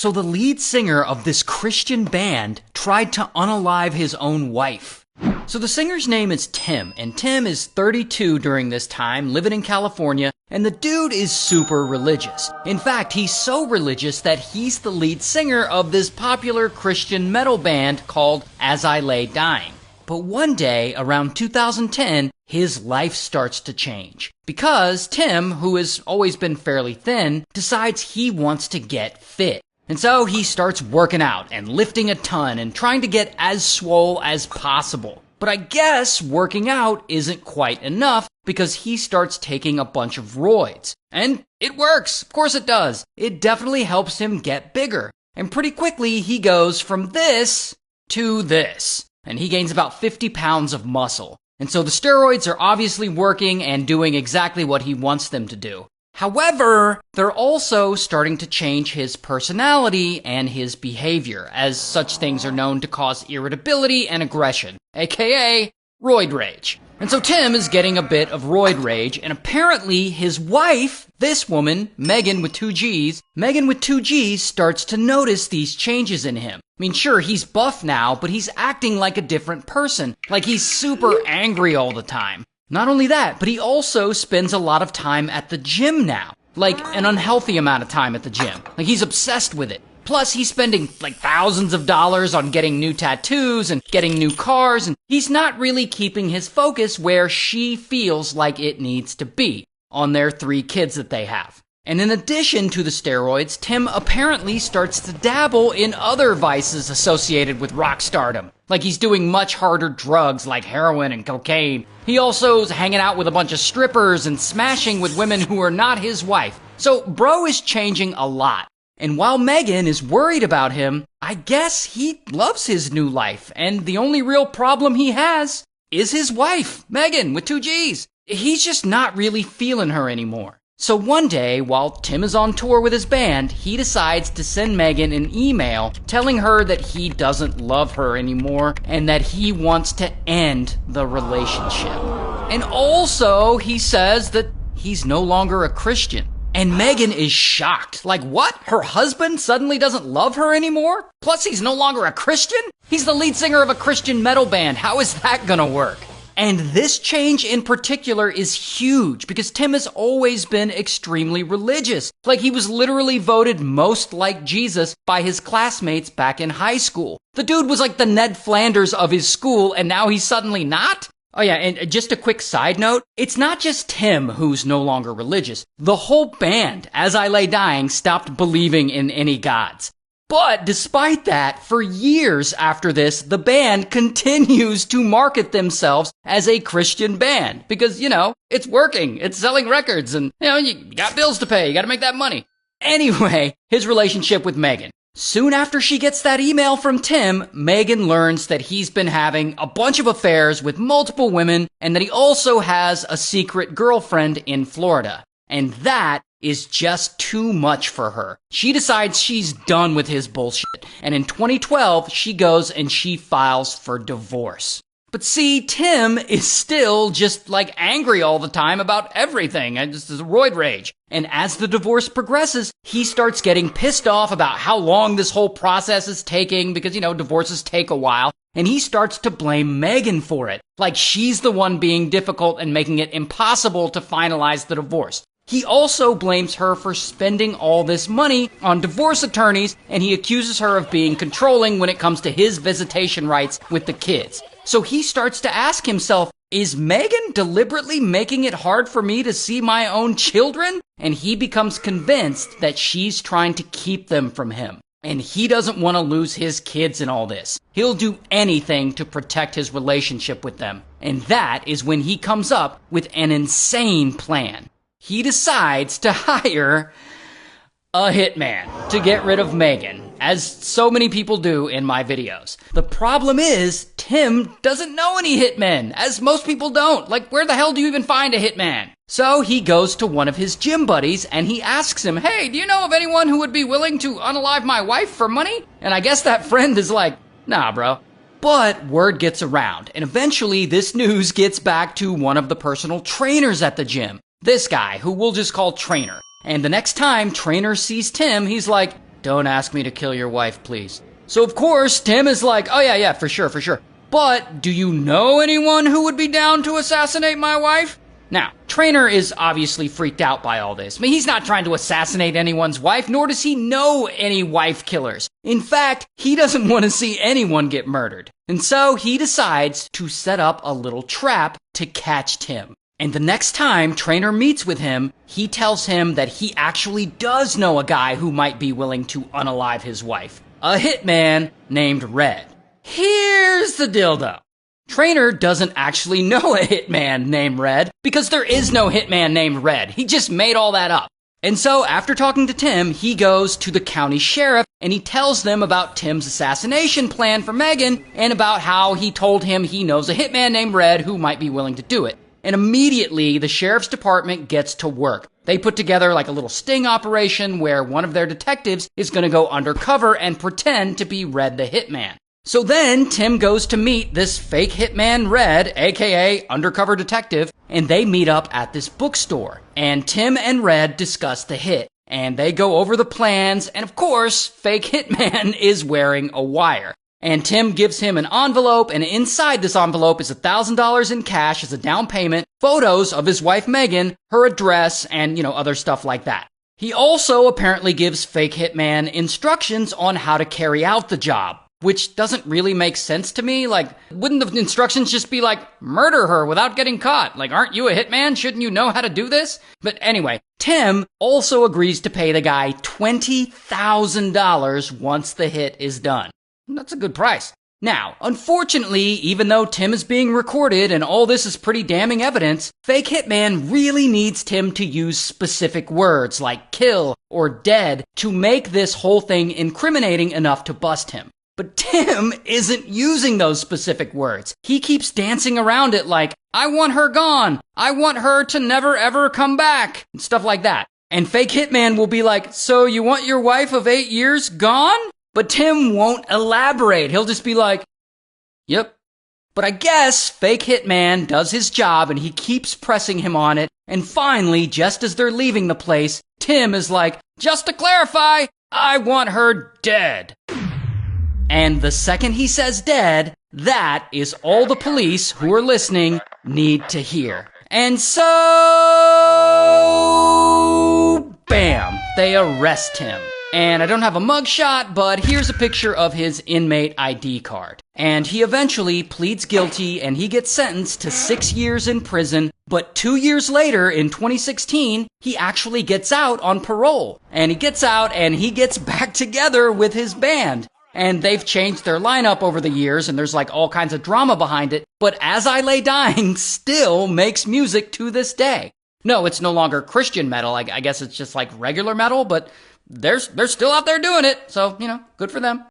So the lead singer of this Christian band tried to unalive his own wife. So the singer's name is Tim, and Tim is 32 during this time, living in California, and the dude is super religious. In fact, he's so religious that he's the lead singer of this popular Christian metal band called As I Lay Dying. But one day, around 2010, his life starts to change. Because Tim, who has always been fairly thin, decides he wants to get fit. And so he starts working out and lifting a ton and trying to get as swole as possible. But I guess working out isn't quite enough because he starts taking a bunch of roids. And it works. Of course it does. It definitely helps him get bigger. And pretty quickly he goes from this to this. And he gains about 50 pounds of muscle. And so the steroids are obviously working and doing exactly what he wants them to do. However, they're also starting to change his personality and his behavior, as such things are known to cause irritability and aggression, aka roid rage. And so Tim is getting a bit of roid rage, and apparently his wife, this woman, Megan with two G's, starts to notice these changes in him. I mean, sure, he's buff now, but he's acting like a different person, like he's super angry all the time. Not only that, but he also spends a lot of time at the gym now. Like, an unhealthy amount of time at the gym. Like, he's obsessed with it. Plus, he's spending, like, thousands of dollars on getting new tattoos and getting new cars, and he's not really keeping his focus where she feels like it needs to be, on their 3 kids that they have. And in addition to the steroids, Tim apparently starts to dabble in other vices associated with rock stardom. Like he's doing much harder drugs like heroin and cocaine. He also is hanging out with a bunch of strippers and smashing with women who are not his wife. So bro is changing a lot. And while Megan is worried about him, I guess he loves his new life. And the only real problem he has is his wife, Megan, with 2 G's. He's just not really feeling her anymore. So one day, while Tim is on tour with his band, he decides to send Megan an email telling her that he doesn't love her anymore and that he wants to end the relationship. And also, he says that he's no longer a Christian. And Megan is shocked. Like, what? Her husband suddenly doesn't love her anymore? Plus, he's no longer a Christian? He's the lead singer of a Christian metal band. How is that gonna work? And this change in particular is huge because Tim has always been extremely religious. Like he was literally voted most like Jesus by his classmates back in high school. The dude was like the Ned Flanders of his school and now he's suddenly not? Oh yeah, and just a quick side note, it's not just Tim who's no longer religious. The whole band, As I Lay Dying, stopped believing in any gods. But despite that, for years after this, the band continues to market themselves as a Christian band. Because, you know, it's working, it's selling records, and, you know, you got bills to pay, you gotta make that money. Anyway, his relationship with Megan. Soon after she gets that email from Tim, Megan learns that he's been having a bunch of affairs with multiple women, and that he also has a secret girlfriend in Florida. And that is just too much for her. She decides she's done with his bullshit, and in 2012, she goes and she files for divorce. But see, Tim is still just like angry all the time about everything, and just a roid rage. And as the divorce progresses, he starts getting pissed off about how long this whole process is taking, because, you know, divorces take a while. And he starts to blame Megan for it, like she's the one being difficult and making it impossible to finalize the divorce. He also blames her for spending all this money on divorce attorneys, and he accuses her of being controlling when it comes to his visitation rights with the kids. So he starts to ask himself, is Megan deliberately making it hard for me to see my own children? And he becomes convinced that she's trying to keep them from him. And he doesn't want to lose his kids in all this. He'll do anything to protect his relationship with them. And that is when he comes up with an insane plan. He decides to hire a hitman to get rid of Megan, as so many people do in my videos. The problem is, Tim doesn't know any hitmen, as most people don't. Like, where the hell do you even find a hitman? So he goes to one of his gym buddies and he asks him, hey, do you know of anyone who would be willing to unalive my wife for money? And I guess that friend is like, nah, bro. But word gets around, and eventually this news gets back to one of the personal trainers at the gym. This guy, who we'll just call Trainer. And the next time Trainer sees Tim, he's like, don't ask me to kill your wife, please. So of course, Tim is like, oh yeah, for sure. But do you know anyone who would be down to assassinate my wife? Now, Traynor is obviously freaked out by all this. I mean, he's not trying to assassinate anyone's wife, nor does he know any wife killers. In fact, he doesn't want to see anyone get murdered. And so he decides to set up a little trap to catch Tim. And the next time Traynor meets with him, he tells him that he actually does know a guy who might be willing to unalive his wife. A hitman named Red. Here's the deal though. Traynor doesn't actually know a hitman named Red because there is no hitman named Red. He just made all that up. And so after talking to Tim, he goes to the county sheriff and he tells them about Tim's assassination plan for Megan and about how he told him he knows a hitman named Red who might be willing to do it. And immediately the sheriff's department gets to work. They put together like a little sting operation where one of their detectives is going to go undercover and pretend to be Red the hitman. So then Tim goes to meet this fake hitman Red, aka undercover detective, and they meet up at this bookstore. And Tim and Red discuss the hit, and they go over the plans, and of course, fake hitman is wearing a wire. And Tim gives him an envelope, and inside this envelope is $1,000 in cash as a down payment, photos of his wife Megan, her address, and, other stuff like that. He also apparently gives fake hitman instructions on how to carry out the job. Which doesn't really make sense to me. Like, wouldn't the instructions just be like, murder her without getting caught? Like, aren't you a hitman? Shouldn't you know how to do this? But anyway, Tim also agrees to pay the guy $20,000 once the hit is done. That's a good price. Now, unfortunately, even though Tim is being recorded and all this is pretty damning evidence, fake hitman really needs Tim to use specific words like kill or dead to make this whole thing incriminating enough to bust him. But Tim isn't using those specific words. He keeps dancing around it like, I want her gone. I want her to never ever come back. And stuff like that. And fake hitman will be like, so you want your wife of 8 years gone? But Tim won't elaborate. He'll just be like, yep. But I guess fake hitman does his job and he keeps pressing him on it. And finally, just as they're leaving the place, Tim is like, just to clarify, I want her dead. And the second he says dead, that is all the police who are listening need to hear. And so, bam, they arrest him. And I don't have a mugshot, but here's a picture of his inmate ID card. And he eventually pleads guilty and he gets sentenced to 6 years in prison. But 2 years later, in 2016, he actually gets out on parole. And he gets out and he gets back together with his band. And they've changed their lineup over the years, and there's like all kinds of drama behind it. But As I Lay Dying still makes music to this day. No, it's no longer Christian metal. I guess it's just like regular metal, but they're still out there doing it. So, good for them.